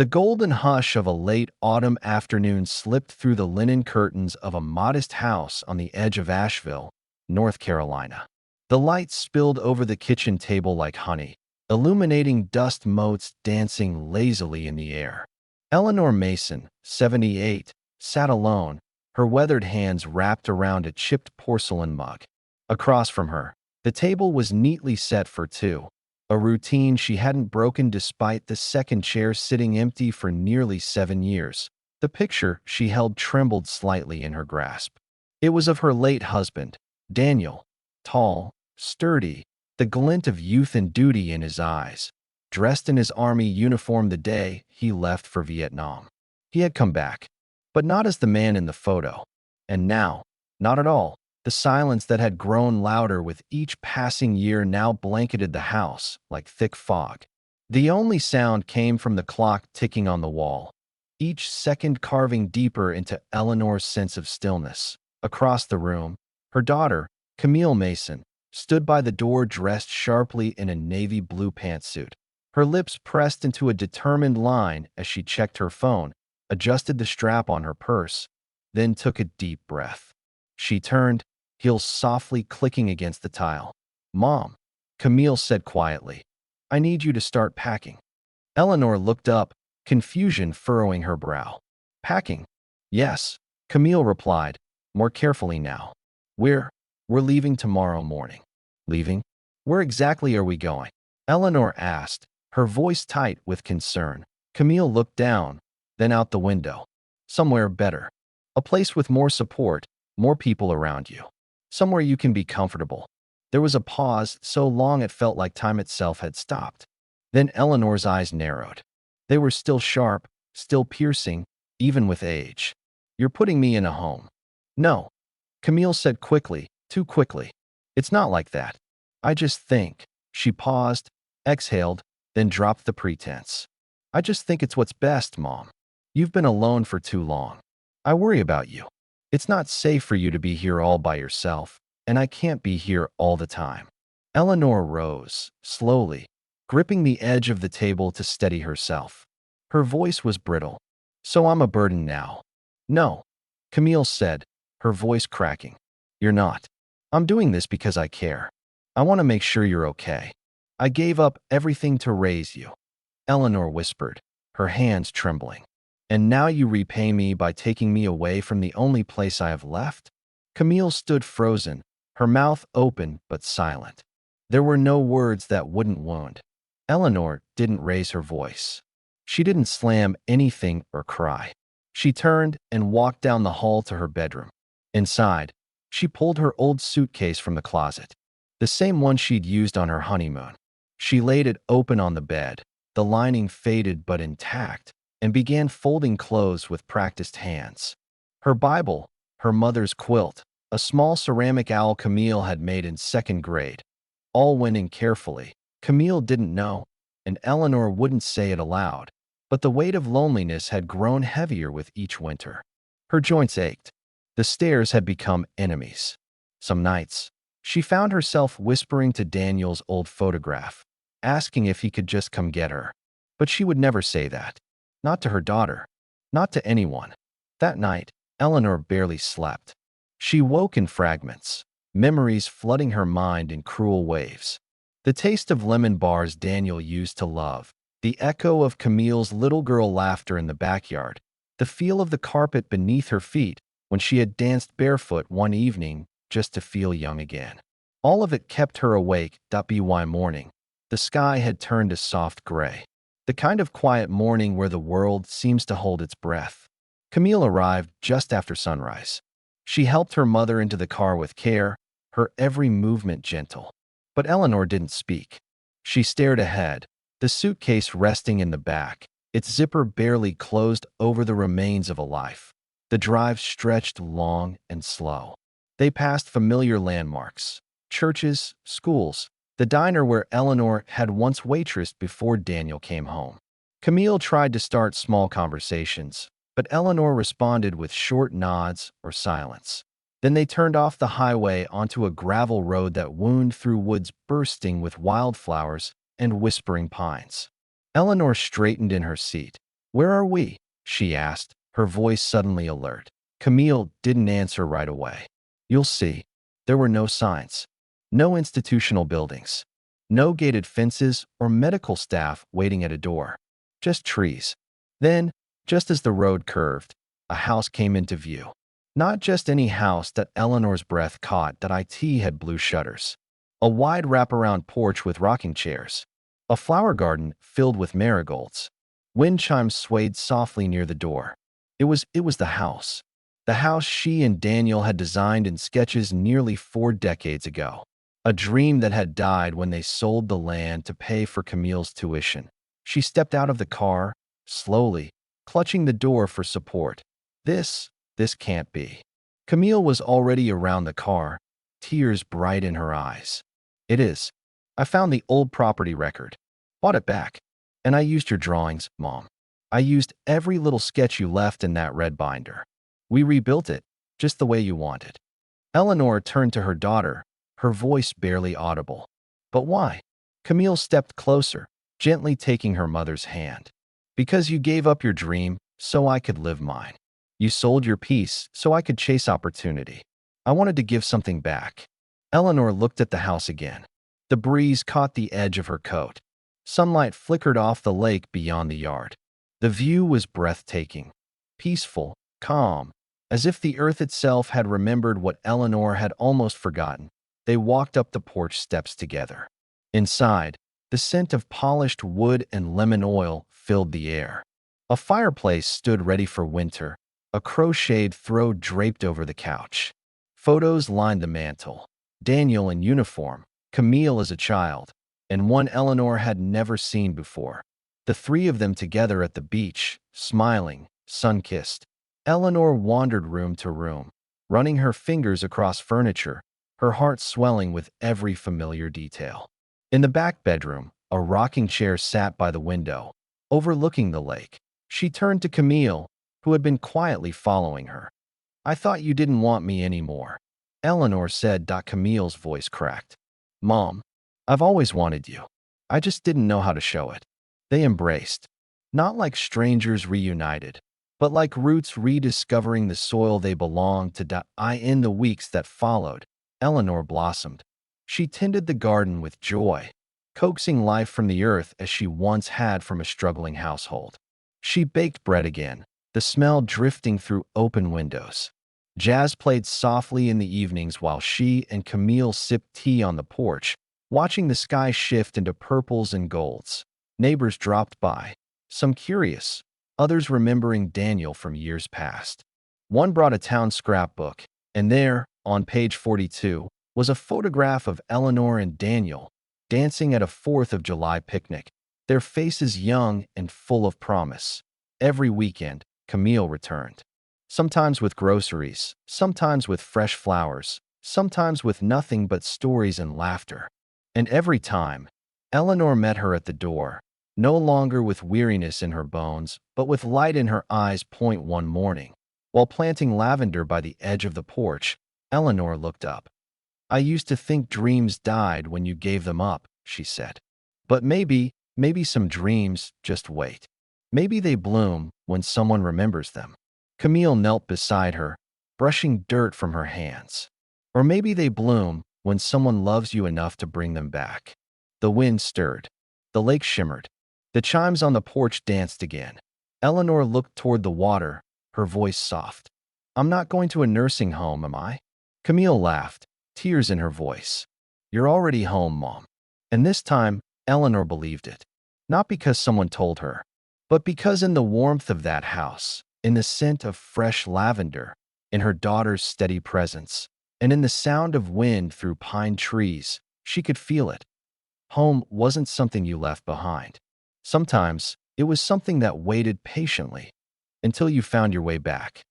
The golden hush of a late autumn afternoon slipped through the linen curtains of a modest house on the edge of Asheville, North Carolina. The light spilled over the kitchen table like honey, illuminating dust motes dancing lazily in the air. Eleanor Mason, 78, sat alone, her weathered hands wrapped around a chipped porcelain mug. Across from her, the table was neatly set for two, a routine she hadn't broken despite the second chair sitting empty for nearly 7 years. The picture she held trembled slightly in her grasp. It was of her late husband, Daniel, tall, sturdy, the glint of youth and duty in his eyes, dressed in his army uniform the day he left for Vietnam. He had come back, but not as the man in the photo. And now, not at all. The silence that had grown louder with each passing year now blanketed the house like thick fog. The only sound came from the clock ticking on the wall, each second carving deeper into Eleanor's sense of stillness. Across the room, her daughter, Camille Mason, stood by the door dressed sharply in a navy blue pantsuit. Her lips pressed into a determined line as she checked her phone, adjusted the strap on her purse, then took a deep breath. She turned, heels softly clicking against the tile. "Mom," Camille said quietly, "I need you to start packing." Eleanor looked up, confusion furrowing her brow. "Packing?" "Yes," Camille replied, more carefully now. We're leaving tomorrow morning." "Leaving? Where exactly are we going?" Eleanor asked, her voice tight with concern. Camille looked down, then out the window. "Somewhere better. A place with more support, more people around you. Somewhere you can be comfortable." There was a pause so long it felt like time itself had stopped. Then Eleanor's eyes narrowed. They were still sharp, still piercing, even with age. "You're putting me in a home." "No," Camille said quickly, too quickly. "It's not like that. I just think." She paused, exhaled, then dropped the pretense. "I just think it's what's best, Mom. You've been alone for too long. I worry about you. It's not safe for you to be here all by yourself, and I can't be here all the time." Eleanor rose, slowly, gripping the edge of the table to steady herself. Her voice was brittle. "So I'm a burden now?" "No," Camille said, her voice cracking. "You're not. I'm doing this because I care. I want to make sure you're okay. I gave up everything to raise you," Eleanor whispered, her hands trembling. "And now you repay me by taking me away from the only place I have left?" Camille stood frozen, her mouth open but silent. There were no words that wouldn't wound. Eleanor didn't raise her voice. She didn't slam anything or cry. She turned and walked down the hall to her bedroom. Inside, she pulled her old suitcase from the closet, the same one she'd used on her honeymoon. She laid it open on the bed, the lining faded but intact, and began folding clothes with practiced hands. Her Bible, her mother's quilt, a small ceramic owl Camille had made in second grade. All went in carefully. Camille didn't know, and Eleanor wouldn't say it aloud, but the weight of loneliness had grown heavier with each winter. Her joints ached. The stairs had become enemies. Some nights, she found herself whispering to Daniel's old photograph, asking if he could just come get her. But she would never say that. Not to her daughter. Not to anyone. That night, Eleanor barely slept. She woke in fragments, memories flooding her mind in cruel waves. The taste of lemon bars Daniel used to love, the echo of Camille's little girl laughter in the backyard, the feel of the carpet beneath her feet when she had danced barefoot one evening just to feel young again. All of it kept her awake. By morning, the sky had turned a soft gray. The kind of quiet morning where the world seems to hold its breath. Camille arrived just after sunrise. She helped her mother into the car with care, her every movement gentle. But Eleanor didn't speak. She stared ahead, the suitcase resting in the back, its zipper barely closed over the remains of a life. The drive stretched long and slow. They passed familiar landmarks, churches, schools, the diner where Eleanor had once waitressed before Daniel came home. Camille tried to start small conversations, but Eleanor responded with short nods or silence. Then they turned off the highway onto a gravel road that wound through woods bursting with wildflowers and whispering pines. Eleanor straightened in her seat, "Where are we?" she asked, her voice suddenly alert. Camille didn't answer right away. "You'll see." There were no signs. No institutional buildings. No gated fences or medical staff waiting at a door. Just trees. Then, just as the road curved, a house came into view. Not just any house that Eleanor's breath caught that it had blue shutters. A wide wraparound porch with rocking chairs. A flower garden filled with marigolds. Wind chimes swayed softly near the door. It was the house. The house she and Daniel had designed in sketches nearly 4 decades ago. A dream that had died when they sold the land to pay for Camille's tuition. She stepped out of the car, slowly, clutching the door for support. This can't be. Camille was already around the car, tears bright in her eyes. "It is. I found the old property record. Bought it back. And I used your drawings, Mom. I used every little sketch you left in that red binder. We rebuilt it, just the way you wanted." Eleanor turned to her daughter, her voice barely audible. "But why?" Camille stepped closer, gently taking her mother's hand. "Because you gave up your dream, so I could live mine. You sold your peace, so I could chase opportunity. I wanted to give something back." Eleanor looked at the house again. The breeze caught the edge of her coat. Sunlight flickered off the lake beyond the yard. The view was breathtaking, peaceful, calm, as if the earth itself had remembered what Eleanor had almost forgotten. They walked up the porch steps together. Inside, the scent of polished wood and lemon oil filled the air. A fireplace stood ready for winter, a crocheted throw draped over the couch. Photos lined the mantel. Daniel in uniform, Camille as a child, and one Eleanor had never seen before. The three of them together at the beach, smiling, sun-kissed. Eleanor wandered room to room, running her fingers across furniture, her heart swelling with every familiar detail. In the back bedroom, a rocking chair sat by the window, overlooking the lake. She turned to Camille, who had been quietly following her. "I thought you didn't want me anymore," Eleanor said. Camille's voice cracked. "Mom, I've always wanted you. I just didn't know how to show it." They embraced, not like strangers reunited, but like roots rediscovering the soil they belonged to. In the weeks that followed, Eleanor blossomed. She tended the garden with joy, coaxing life from the earth as she once had from a struggling household. She baked bread again, the smell drifting through open windows. Jazz played softly in the evenings while she and Camille sipped tea on the porch, watching the sky shift into purples and golds. Neighbors dropped by, some curious, others remembering Daniel from years past. One brought a town scrapbook, and there, on page 42, was a photograph of Eleanor and Daniel dancing at a 4th of July picnic, their faces young and full of promise. Every weekend, Camille returned. Sometimes with groceries, sometimes with fresh flowers, sometimes with nothing but stories and laughter. And every time, Eleanor met her at the door, no longer with weariness in her bones, but with light in her eyes. One morning, while planting lavender by the edge of the porch, Eleanor looked up. "I used to think dreams died when you gave them up," she said. "But maybe some dreams just wait. Maybe they bloom when someone remembers them." Camille knelt beside her, brushing dirt from her hands. "Or maybe they bloom when someone loves you enough to bring them back." The wind stirred. The lake shimmered. The chimes on the porch danced again. Eleanor looked toward the water, her voice soft. "I'm not going to a nursing home, am I?" Camille laughed, tears in her voice. "You're already home, Mom." And this time, Eleanor believed it. Not because someone told her, but because in the warmth of that house, in the scent of fresh lavender, in her daughter's steady presence, and in the sound of wind through pine trees, she could feel it. Home wasn't something you left behind. Sometimes, it was something that waited patiently until you found your way back.